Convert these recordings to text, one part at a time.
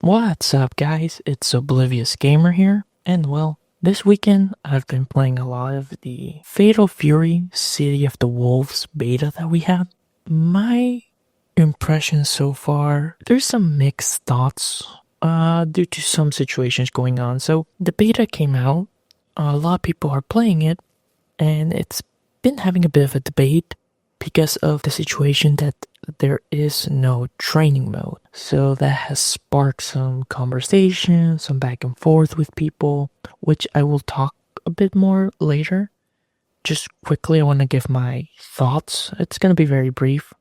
What's up, guys? It's Oblivious Gamer here, and this weekend I've been playing a lot of the Fatal Fury City of the Wolves beta that we had. My impression so far, there's some mixed thoughts due to some situations going on. So, the beta came out, a lot of people are playing it, and it's been having a bit of a debate because of the situation that there is no training mode. So that has sparked some conversation, some back and forth with people, which I will talk a bit more later. Just quickly, I want to give my thoughts. It's going to be very brief.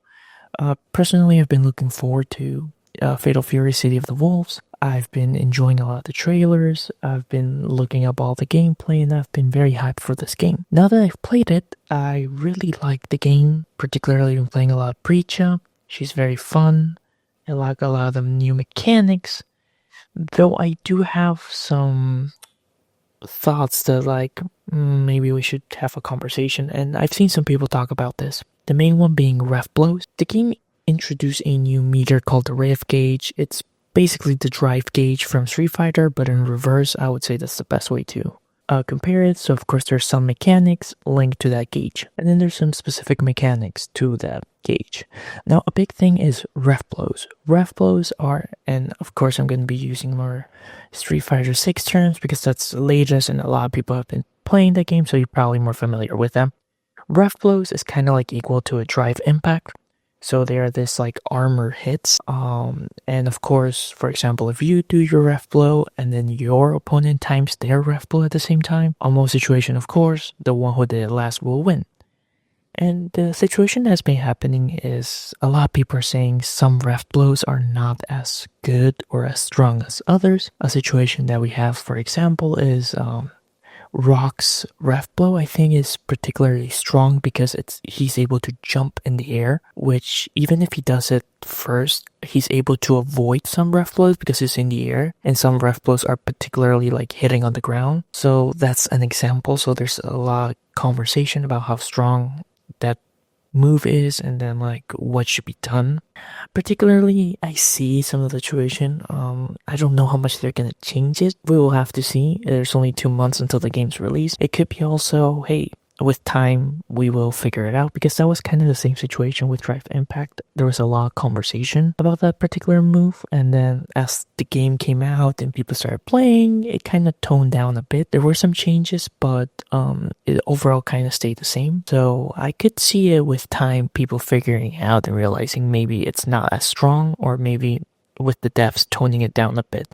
Personally, I've been looking forward to Fatal Fury City of the Wolves. I've been enjoying a lot of the trailers, I've been looking up all the gameplay, and I've been very hyped for this game. Now that I've played it, I really like the game, particularly been playing a lot of Preacha. She's very fun. I like a lot of the new mechanics, though I do have some thoughts that maybe we should have a conversation, and I've seen some people talk about this. The main one being ref blows. The game introduced a new meter called the ref gauge. It's basically the drive gauge from Street Fighter, but in reverse. I would say that's the best way to compare it. So of course there's some mechanics linked to that gauge, and then there's some specific mechanics to that gauge. Now a big thing is ref blows. Ref blows are, and of course I'm going to be using more Street Fighter 6 terms because that's the latest and a lot of people have been playing that game, so you're probably more familiar with them. Ref blows is kind of like equal to a drive impact. So they are this like armor hits. And of course, for example, if you do your ref blow and then your opponent times their ref blow at the same time, on most situation, of course, the one who did it last will win. And the situation that's been happening is a lot of people are saying some ref blows are not as good or as strong as others. A situation that we have, for example, is Rock's ref blow, I think, is particularly strong because he's able to jump in the air, which even if he does it first, he's able to avoid some ref blows because he's in the air, and some ref blows are particularly like hitting on the ground. So that's an example. So there's a lot of conversation about how strong that move is and then like what should be done. Particularly, I see some of the situation. I don't know how much they're gonna change it. We will have to see. There's only 2 months until the game's release. It could be also, hey, with time we will figure it out, because that was kind of the same situation with Drive Impact. There was a lot of conversation about that particular move, and then as the game came out and people started playing, it kind of toned down a bit. There were some changes, but it overall kind of stayed the same. So I could see it with time, people figuring out and realizing maybe it's not as strong, or maybe with the devs toning it down a bit.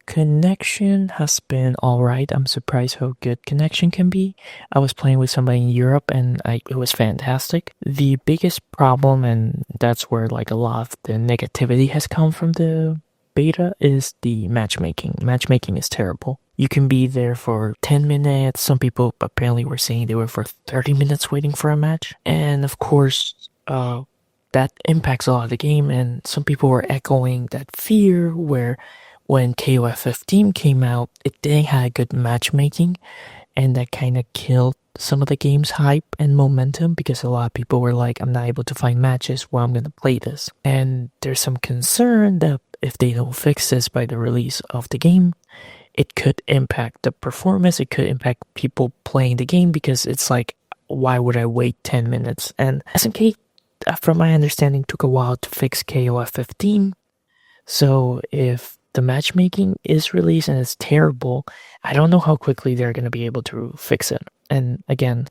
Connection has been alright. I'm surprised how good connection can be. I was playing with somebody in Europe and it was fantastic. The biggest problem, and that's where like a lot of the negativity has come from the beta, is the matchmaking. Matchmaking is terrible. You can be there for 10 minutes. Some people apparently were saying they were for 30 minutes waiting for a match. And of course, that impacts a lot of the game, and some people were echoing that fear where when KOF 15 came out, it didn't have good matchmaking, and that kind of killed some of the game's hype and momentum, because a lot of people were like, I'm not able to find matches where I'm going to play this. And there's some concern that if they don't fix this by the release of the game, it could impact the performance, it could impact people playing the game, because it's like, why would I wait 10 minutes? And SNK, from my understanding, took a while to fix KOF 15. So if the matchmaking is released and it's terrible, I don't know how quickly they're going to be able to fix it. And again,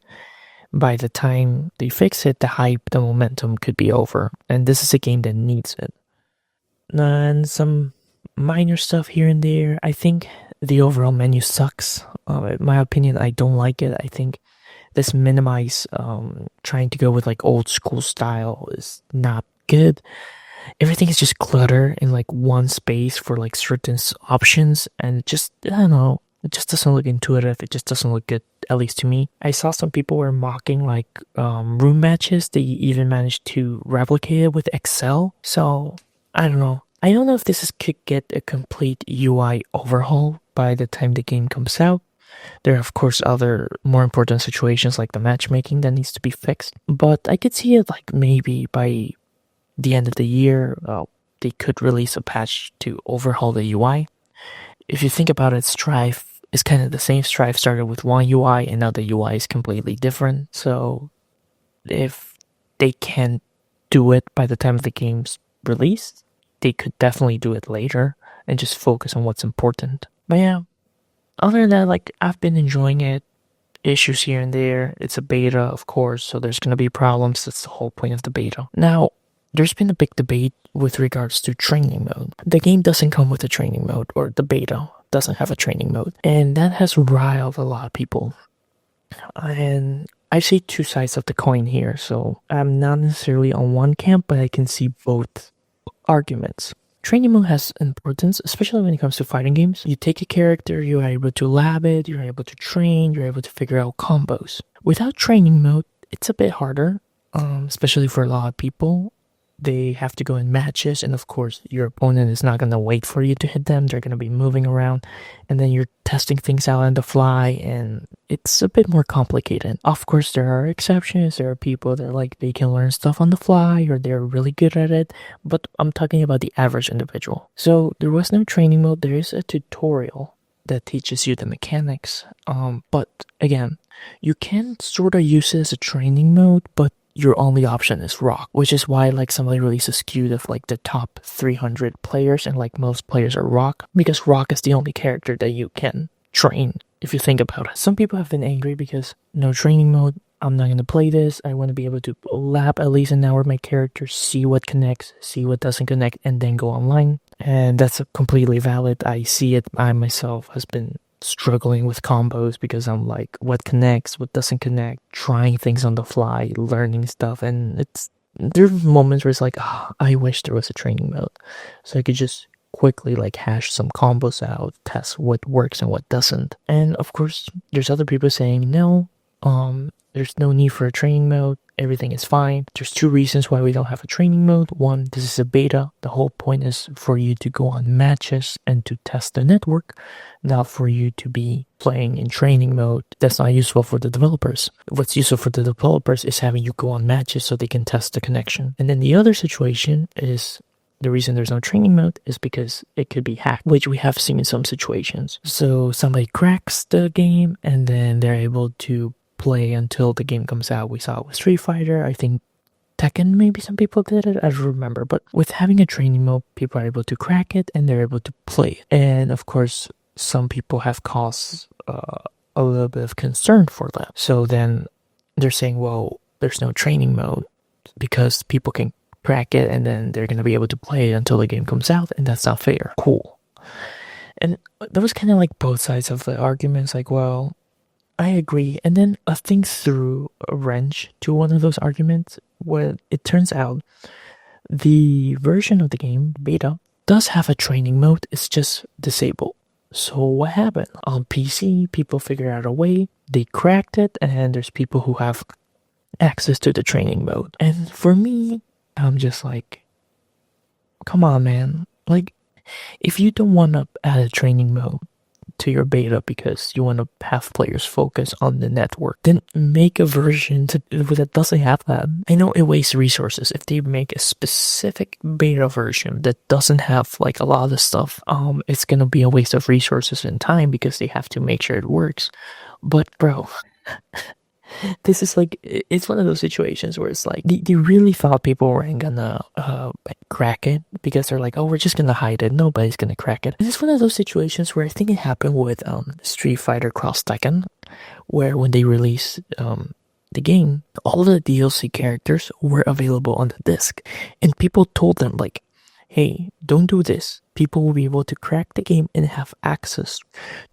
by the time they fix it, the hype, the momentum could be over. And this is a game that needs it. And some minor stuff here and there. I think the overall menu sucks. In my opinion, I don't like it. I think this minimize trying to go with like old school style is not good. Everything is just clutter in like one space for like certain options, and it just, I don't know, it just doesn't look intuitive. It just doesn't look good, at least to me. I saw some people were mocking like room matches. They even managed to replicate it with Excel. So I don't know. I don't know if could get a complete UI overhaul by the time the game comes out. There are, of course, other more important situations like the matchmaking that needs to be fixed. But I could see it like maybe by the end of the year, they could release a patch to overhaul the UI. If you think about it, Strife is kind of the same. Strife started with one UI and now the UI is completely different. So if they can do it by the time the game's released, they could definitely do it later and just focus on what's important. But yeah, other than that, like I've been enjoying it. Issues here and there. It's a beta, of course, so there's gonna be problems. That's the whole point of the beta. Now, there's been a big debate with regards to training mode. The game doesn't come with a training mode, or the beta doesn't have a training mode, and that has riled a lot of people. And I see two sides of the coin here, so I'm not necessarily on one camp, but I can see both arguments. Training mode has importance, especially when it comes to fighting games. You take a character, you are able to lab it, you're able to train, you're able to figure out combos. Without training mode, it's a bit harder, especially for a lot of people. They have to go in matches, and of course, your opponent is not going to wait for you to hit them. They're going to be moving around, and then you're testing things out on the fly, and it's a bit more complicated. Of course, there are exceptions. There are people that like they can learn stuff on the fly, or they're really good at it, but I'm talking about the average individual. So there was no training mode. There is a tutorial that teaches you the mechanics. But again, you can sort of use it as a training mode, but your only option is rock, which is why like somebody releases queue of like the top 300 players, and like most players are rock, because rock is the only character that you can train if you think about it. Some people have been angry because no training mode. I'm not gonna play this. I want to be able to lap at least an hour with my character, see what connects, see what doesn't connect, and then go online. And that's completely valid. I see it. I myself has been struggling with combos because I'm like, what connects, what doesn't connect, trying things on the fly, learning stuff, and there's moments where it's like, I wish there was a training mode so I could just quickly like hash some combos out, test what works and what doesn't. And of course, there's other people saying no, there's no need for a training mode. Everything is fine. There's two reasons why we don't have a training mode. One, this is a beta. The whole point is for you to go on matches and to test the network, not for you to be playing in training mode. That's not useful for the developers. What's useful for the developers is having you go on matches so they can test the connection. And then the other situation is the reason there's no training mode is because it could be hacked, which we have seen in some situations. So somebody cracks the game and then they're able to play until the game comes out. We saw it with Street Fighter. I think Tekken, maybe some people did it. I don't remember. But with having a training mode, people are able to crack it and they're able to play it. And of course, some people have caused a little bit of concern for them. So then they're saying, well, there's no training mode because people can crack it and then they're going to be able to play it until the game comes out, and that's not fair. Cool. And that was kind of like both sides of the arguments. Like, well, I agree. And then a thing threw a wrench to one of those arguments where it turns out the version of the game, beta, does have a training mode. It's just disabled. So what happened? On PC, people figured out a way. They cracked it, and there's people who have access to the training mode. And for me, I'm just like, come on, man. Like, if you don't want to add a training mode to your beta because you want to have players focus on the network, then make a version that doesn't have that. I know it wastes resources. If they make a specific beta version that doesn't have like a lot of stuff, it's gonna be a waste of resources and time because they have to make sure it works. But bro, this is like, it's one of those situations where it's like they really thought people weren't gonna crack it because they're like, oh, we're just gonna hide it, nobody's gonna crack it. And it's one of those situations where I think it happened with Street Fighter Cross Tekken, where when they released the game, all the DLC characters were available on the disc, and people told them like, hey, don't do this. People will be able to crack the game and have access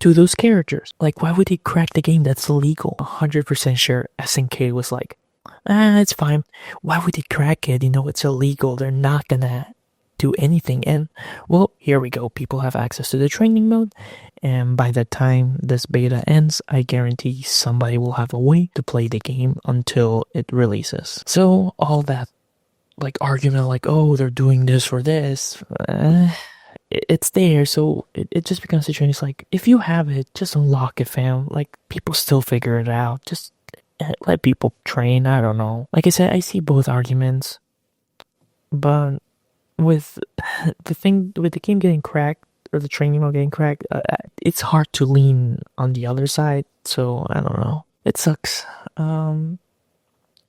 to those characters. Like, why would they crack the game that's illegal? 100% sure SNK was like, it's fine. Why would they crack it? You know, it's illegal. They're not gonna do anything. And, well, here we go. People have access to the training mode. And by the time this beta ends, I guarantee somebody will have a way to play the game until it releases. So, all that like argument like, oh, they're doing this for this, it's there, so it just becomes a situation. It's like, if you have it, just unlock it, fam. Like, people still figure it out. Just let people train. I don't know. Like I said, I see both arguments, but with the game getting cracked or the training mode getting cracked, it's hard to lean on the other side. So I don't know. It sucks.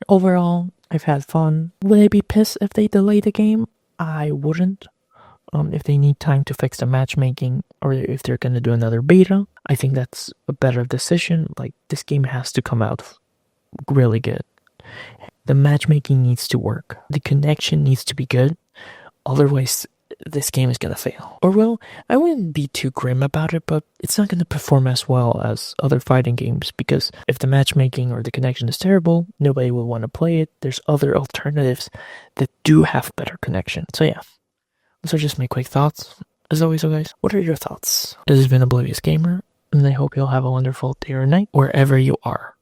Overall, I've had fun. Would I be pissed if they delay the game? I wouldn't. If they need time to fix the matchmaking or if they're gonna do another beta, I think that's a better decision. Like, this game has to come out really good. The matchmaking needs to work. The connection needs to be good. Otherwise, this game is gonna fail. Or, well, I wouldn't be too grim about it, but it's not gonna perform as well as other fighting games, because if the matchmaking or the connection is terrible, nobody will want to play it. There's other alternatives that do have better connection. So yeah, those are just my quick thoughts. As always, guys, what are your thoughts? This has been Oblivious Gamer, and I hope you'll have a wonderful day or night wherever you are.